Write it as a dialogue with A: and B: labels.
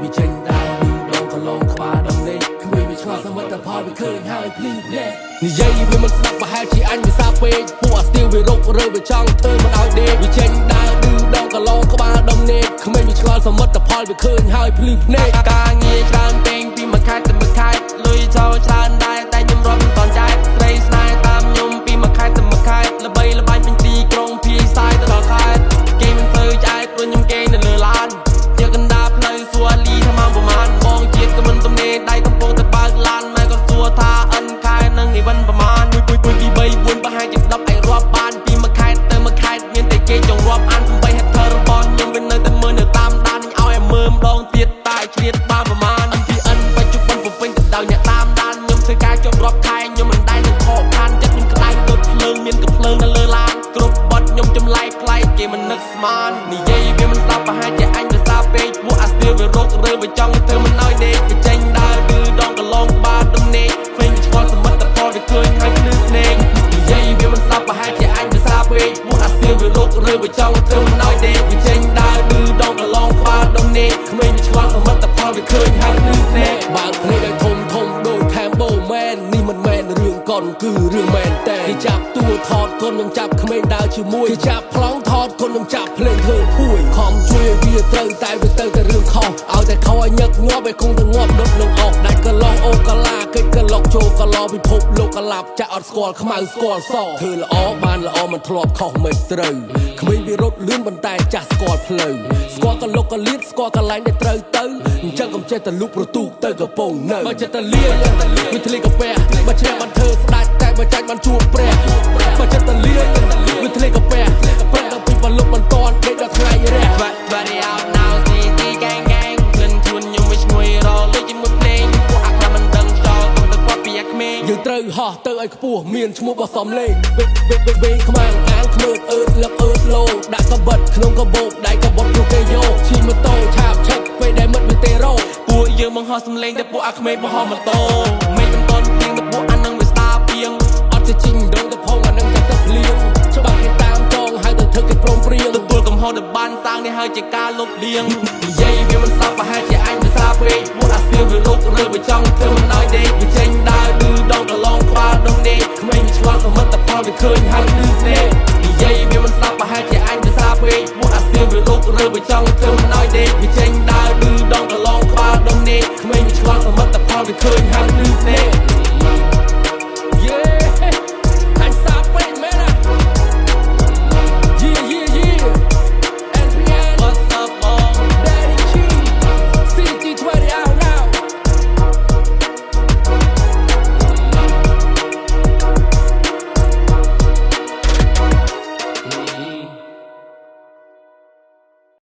A: มีเช่นดาวดูดองก็ลองคว้าดองเล็กคือไม่ชอบสมมติแต่พอไม่เคยหายพลีแน่นี่ยัยវាមិនស្ដាប់ប្រហែលជាអញវាសាពេកពួកស្ទីលវារករើវាចង់ធ្វើមិនឲ្យដេកវាចេញដើរឌឺដងក៏ឡងក្បាលដុំនេកគ្មានវាឆ្ងល់សមិទ្ធផលវាឃើញហើយភ្លឺភ្នែកការងារច្រើនពេងពីមួយខែទៅមួយខែលុយចូលច្រើនដែរតែខ្ញុំរាប់មិនតាន់ចែកស្រីស្នេហ៍តាមខ្ញុំពីមួយខែទៅមួយខែល្បីល្បាញពេញទីក្រុងភាសាយទៅដល់ខេត្តគេមិនសូវចែកព្រោះខ្ញុំគេនៅលើឡានយកកណ្ដាលផ្លូវសួរលីថាមកប្រមាណបងជាតិក៏មិនទំនេរដៃកំពុងតែបើកឡានម៉ែក៏សួរថាអិនខែនឹងអីវិនប្រមាណ1 2 3 4ប្រហែលជា10ឯរាប់បានពីមួយខែទៅមួយខែមានតែគេចង់រាប់អានសំបីហេតុផលរបស់ខ្ញុំវានៅតែមើលនៅតាមដានឲ្យមើលម្ដងទៀតតែឆ្លៀតបានប្រមាណ MPN បច្ចុប្បន្នពុពេញទៅដល់អ្នកតាមដានខ្ញុំធ្វើការជាប់រាប់ខែខ្ញុំមិនដែលនឹងខកខានចិត្តខ្ញុំក្តៅដូចភ្លើងមានកំភ្លើងនៅលើឡានគ្រប់បត់ខ្ញុំចម្លែកប្លែកគេមិននឹកស្មាននិយាយវាមិនស្ដាប់ប្រហែលជាអញភាសាពេកពួកអាស្ទាវវារករើវាចង់ធ្វើមិនឲ្យដេកវាចេញដើរឌឺដងកឡងក្បាលទំនេកឃើញវាឆ្ងល់សមិទ្ធផលវាឃើញហើយភ្លឺភ្នែកនិយាយវាមិនស្ដាប់ប្រហែលជាអញភាសាពេកពួកអាស្ទាវវារករើវាចង់ធ្វើមិនឲ្យដេកវាចេញដើរឌឺដងកឡងក្បាលទំនេកគ្មានវាឆ្ងល់សមិទ្ធផលវាឃើញហើយភ្លឺភ្នែកបើកភ្នែកឲ្យធំធំដូចខេមបូមែននេះមិនមែនរឿងកុនគឺរឿងមែនតែគេចាប់តួថតកូននឹងចាប់ក្មេងដើរជាមួយគេចាប់ប្លង់ថតកូននឹងចាប់ភ្លេងធ្វើភួយខំជួយវាត្រូវតែវាទៅតែរឿងខុសឲ្យតែខោឲ្យញឹកញាប់ឲ្យគង់ទៅងាប់ដុតនឹងអស់ដាច់កន្លងអូកាឡាកិច្ចកន្លងចូលកន្លងពិភពលោកកលាប់ចាក់អត់ស្គាល់ខ្មៅស្គាល់សធ្វើល្អបានល្អមិនធ្លាប់ខុសមិនត្រូវក្មេងវារត់លឿនប៉ុន្តែចាស់ស្គាល់ផ្លូវស្គាល់កលុកកលៀតស្គាល់កន្លែងដែលត្រូវទៅអញ្ចឹងកុំចេះតែលុបប្រទូកទៅកំពង់នៅបើចេះតែលាវាធ្លាកាពះបើជ្រះបានធ្វើស្ដាច់តែបើចាញ់បានជួបព្រះបើចេះតែលាវាធ្លាកាពះប្រឹងដល់ពីបលុបមិនតន់ដេកដល់ថ្ងៃរះ Body out now see gang gang ក្លិនខ្លួនខ្ញុំវាឈ្ងុយរលុយជាមួយភ្លេងពួកអាខ្លាមិនដឹងចោលកុំទៅគាត់ពីអាក្មេងយើងត្រូវហោះទៅឲ្យខ្ពស់មានឈ្មោះបោះសំលេងវេខ្មាំងអាងខ្មើអឺតលឹកអឺតលោដាក់កបិតក្នុងកបោកដៃកបត់ព្រោះគេយកជិះម៉ូតូឆាបឆឹកពេលដែលមិត្តវាទេរ៉ូពួកយើងបង្ហោះសំលេងតែពួកអាក្មេងបង្ហោះម៉ូតូមិនមិនតន់ព្រៀងទៅពួកអានឹងវាស្ដាប់ពីងអត់ចេះជិញដងទៅផងអានឹងតែទៅភ្លៀងច្បាស់គេតាមចងហើយទៅធ្វើគេព្រមព្រៀងទទួលកំហុសទៅបានសាងនេះហើយជាការលុបលាងនិយាយវាមិនស្ដាប់ប្រហែលជា